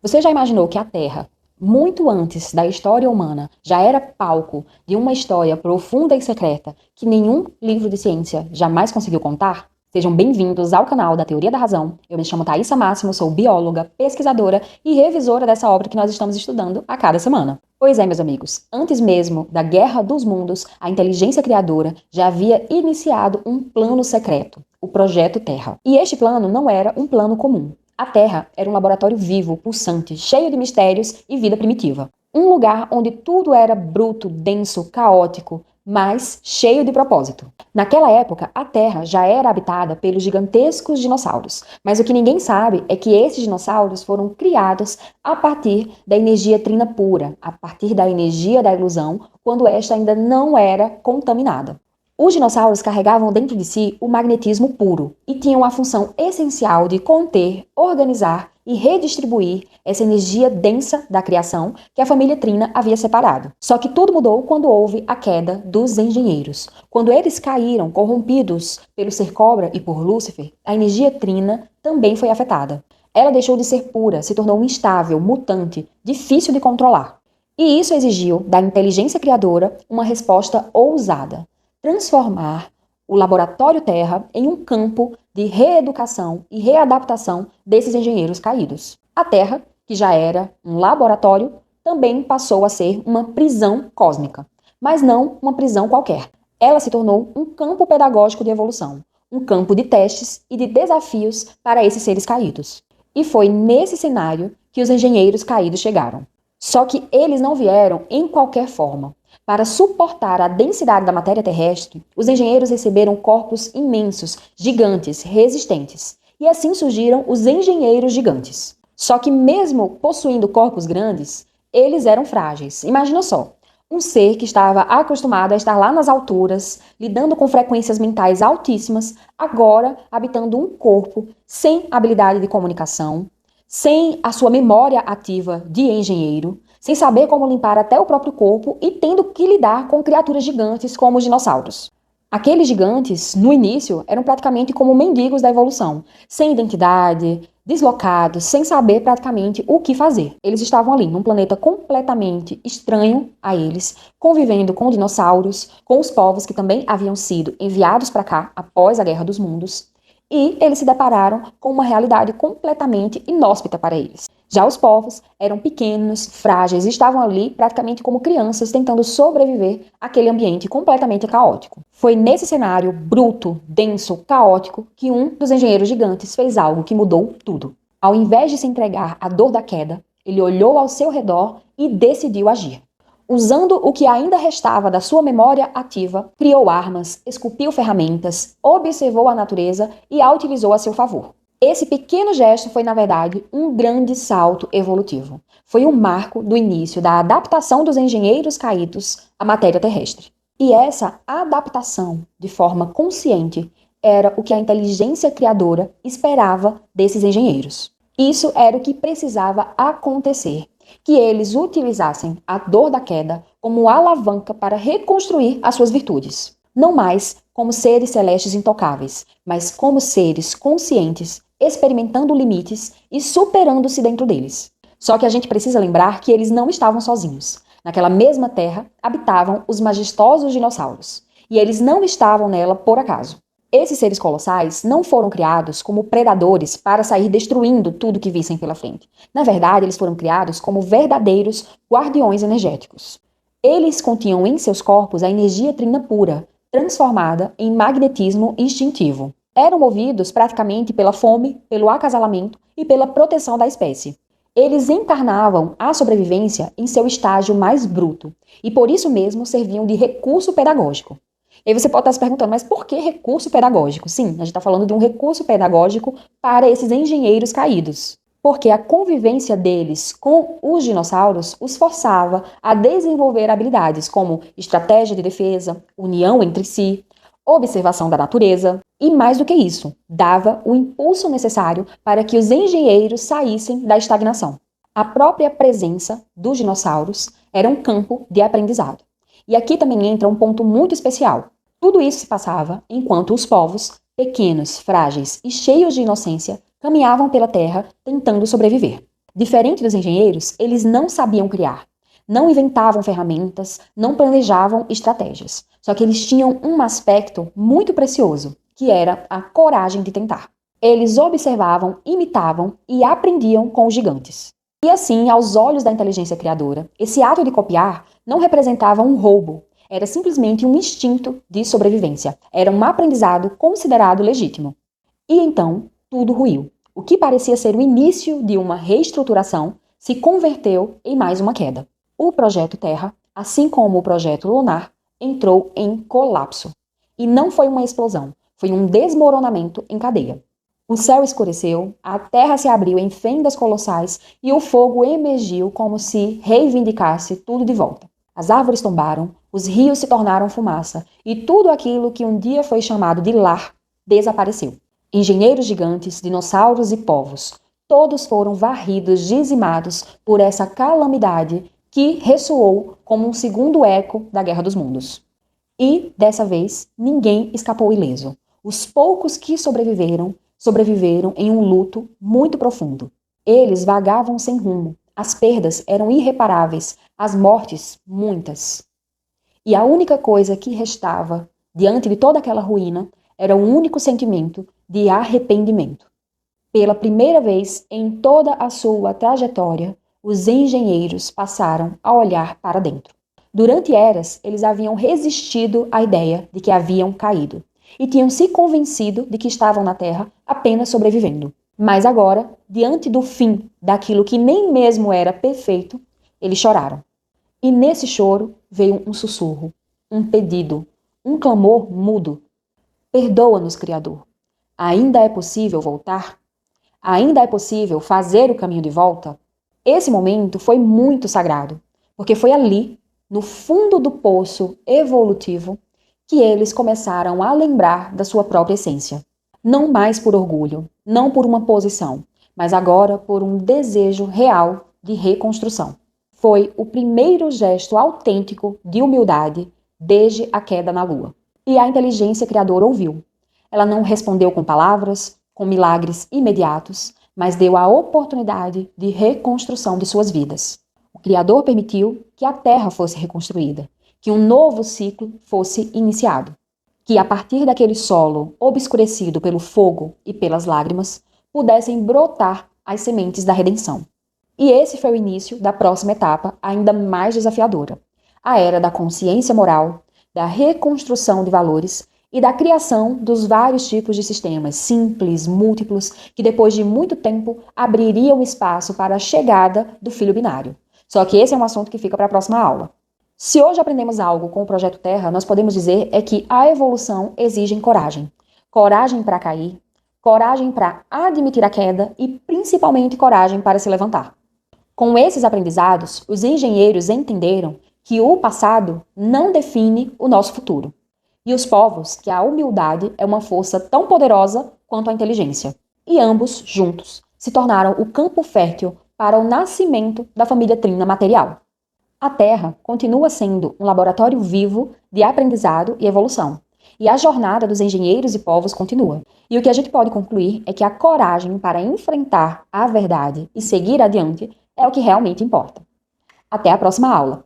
Você já imaginou que a Terra, muito antes da história humana, já era palco de uma história profunda e secreta que nenhum livro de ciência jamais conseguiu contar? Sejam bem-vindos ao canal da Teoria da Razão. Eu me chamo Thaisa Máximo, sou bióloga, pesquisadora e revisora dessa obra que nós estamos estudando a cada semana. Pois é, meus amigos, antes mesmo da Guerra dos Mundos, a inteligência criadora já havia iniciado um plano secreto, o Projeto Terra. E este plano não era um plano comum. A Terra era um laboratório vivo, pulsante, cheio de mistérios e vida primitiva. Um lugar onde tudo era bruto, denso, caótico, mas cheio de propósito. Naquela época, a Terra já era habitada pelos gigantescos dinossauros, mas o que ninguém sabe é que esses dinossauros foram criados a partir da energia trina pura, a partir da energia da ilusão, quando esta ainda não era contaminada. Os dinossauros carregavam dentro de si o magnetismo puro e tinham a função essencial de conter, organizar e redistribuir essa energia densa da criação que a família Trina havia separado. Só que tudo mudou quando houve a queda dos engenheiros. Quando eles caíram, corrompidos pelo ser cobra e por Lúcifer, a energia Trina também foi afetada. Ela deixou de ser pura, se tornou instável, mutante, difícil de controlar. E isso exigiu da inteligência criadora uma resposta ousada: transformar o Laboratório Terra em um campo de reeducação e readaptação desses engenheiros caídos. A Terra, que já era um laboratório, também passou a ser uma prisão cósmica, mas não uma prisão qualquer. Ela se tornou um campo pedagógico de evolução, um campo de testes e de desafios para esses seres caídos. E foi nesse cenário que os engenheiros caídos chegaram. Só que eles não vieram em qualquer forma. Para suportar a densidade da matéria terrestre, os engenheiros receberam corpos imensos, gigantes, resistentes. E assim surgiram os engenheiros gigantes. Só que mesmo possuindo corpos grandes, eles eram frágeis. Imagina só, um ser que estava acostumado a estar lá nas alturas, lidando com frequências mentais altíssimas, agora habitando um corpo sem habilidade de comunicação, sem a sua memória ativa de engenheiro, sem saber como limpar até o próprio corpo e tendo que lidar com criaturas gigantes como os dinossauros. Aqueles gigantes, no início, eram praticamente como mendigos da evolução, sem identidade, deslocados, sem saber praticamente o que fazer. Eles estavam ali, num planeta completamente estranho a eles, convivendo com dinossauros, com os povos que também haviam sido enviados para cá após a Guerra dos Mundos, e eles se depararam com uma realidade completamente inóspita para eles. Já os povos eram pequenos, frágeis e estavam ali praticamente como crianças tentando sobreviver àquele ambiente completamente caótico. Foi nesse cenário bruto, denso, caótico que um dos engenheiros gigantes fez algo que mudou tudo. Ao invés de se entregar à dor da queda, ele olhou ao seu redor e decidiu agir. Usando o que ainda restava da sua memória ativa, criou armas, esculpiu ferramentas, observou a natureza e a utilizou a seu favor. Esse pequeno gesto foi, na verdade, um grande salto evolutivo. Foi um marco do início da adaptação dos engenheiros caídos à matéria terrestre. E essa adaptação, de forma consciente, era o que a inteligência criadora esperava desses engenheiros. Isso era o que precisava acontecer, que eles utilizassem a dor da queda como alavanca para reconstruir as suas virtudes. Não mais como seres celestes intocáveis, mas como seres conscientes, experimentando limites e superando-se dentro deles. Só que a gente precisa lembrar que eles não estavam sozinhos. Naquela mesma terra habitavam os majestosos dinossauros, e eles não estavam nela por acaso. Esses seres colossais não foram criados como predadores para sair destruindo tudo que vissem pela frente. Na verdade, eles foram criados como verdadeiros guardiões energéticos. Eles continham em seus corpos a energia trina pura, transformada em magnetismo instintivo. Eram movidos praticamente pela fome, pelo acasalamento e pela proteção da espécie. Eles encarnavam a sobrevivência em seu estágio mais bruto e por isso mesmo serviam de recurso pedagógico. E aí você pode estar se perguntando, mas por que recurso pedagógico? Sim, a gente está falando de um recurso pedagógico para esses engenheiros caídos. Porque a convivência deles com os dinossauros os forçava a desenvolver habilidades como estratégia de defesa, união entre si, observação da natureza e, mais do que isso, dava o impulso necessário para que os engenheiros saíssem da estagnação. A própria presença dos dinossauros era um campo de aprendizado. E aqui também entra um ponto muito especial. Tudo isso se passava enquanto os povos, pequenos, frágeis e cheios de inocência, caminhavam pela terra tentando sobreviver. Diferente dos engenheiros, eles não sabiam criar, não inventavam ferramentas, não planejavam estratégias. Só que eles tinham um aspecto muito precioso, que era a coragem de tentar. Eles observavam, imitavam e aprendiam com os gigantes. E assim, aos olhos da inteligência criadora, esse ato de copiar não representava um roubo, era simplesmente um instinto de sobrevivência, era um aprendizado considerado legítimo. E então, tudo ruiu. O que parecia ser o início de uma reestruturação se converteu em mais uma queda. O projeto Terra, assim como o projeto Lunar, entrou em colapso. E não foi uma explosão, foi um desmoronamento em cadeia. O céu escureceu, a terra se abriu em fendas colossais e o fogo emergiu como se reivindicasse tudo de volta. As árvores tombaram, os rios se tornaram fumaça e tudo aquilo que um dia foi chamado de lar desapareceu. Engenheiros gigantes, dinossauros e povos, todos foram varridos, dizimados por essa calamidade que ressoou como um segundo eco da Guerra dos Mundos. E, dessa vez, ninguém escapou ileso. Os poucos que sobreviveram em um luto muito profundo. Eles vagavam sem rumo, as perdas eram irreparáveis, as mortes muitas. E a única coisa que restava, diante de toda aquela ruína, era um único sentimento de arrependimento. Pela primeira vez em toda a sua trajetória, os engenheiros passaram a olhar para dentro. Durante eras, eles haviam resistido à ideia de que haviam caído e tinham se convencido de que estavam na Terra apenas sobrevivendo. Mas agora, diante do fim daquilo que nem mesmo era perfeito, eles choraram. E nesse choro veio um sussurro, um pedido, um clamor mudo. Perdoa-nos, Criador. Ainda é possível voltar? Ainda é possível fazer o caminho de volta? Esse momento foi muito sagrado, porque foi ali, no fundo do poço evolutivo, que eles começaram a lembrar da sua própria essência. Não mais por orgulho, não por uma posição, mas agora por um desejo real de reconstrução. Foi o primeiro gesto autêntico de humildade desde a queda na Lua. E a inteligência criadora ouviu. Ela não respondeu com palavras, com milagres imediatos, mas deu a oportunidade de reconstrução de suas vidas. O Criador permitiu que a Terra fosse reconstruída, que um novo ciclo fosse iniciado, que a partir daquele solo obscurecido pelo fogo e pelas lágrimas, pudessem brotar as sementes da redenção. E esse foi o início da próxima etapa, ainda mais desafiadora, a era da consciência moral, da reconstrução de valores e da criação dos vários tipos de sistemas, simples, múltiplos, que depois de muito tempo abririam espaço para a chegada do filho binário. Só que esse é um assunto que fica para a próxima aula. Se hoje aprendemos algo com o Projeto Terra, nós podemos dizer é que a evolução exige coragem. Coragem para cair, coragem para admitir a queda e principalmente coragem para se levantar. Com esses aprendizados, os engenheiros entenderam que o passado não define o nosso futuro. E os povos que a humildade é uma força tão poderosa quanto a inteligência. E ambos, juntos, se tornaram o campo fértil para o nascimento da família trina material. A Terra continua sendo um laboratório vivo de aprendizado e evolução. E a jornada dos engenheiros e povos continua. E o que a gente pode concluir é que a coragem para enfrentar a verdade e seguir adiante é o que realmente importa. Até a próxima aula!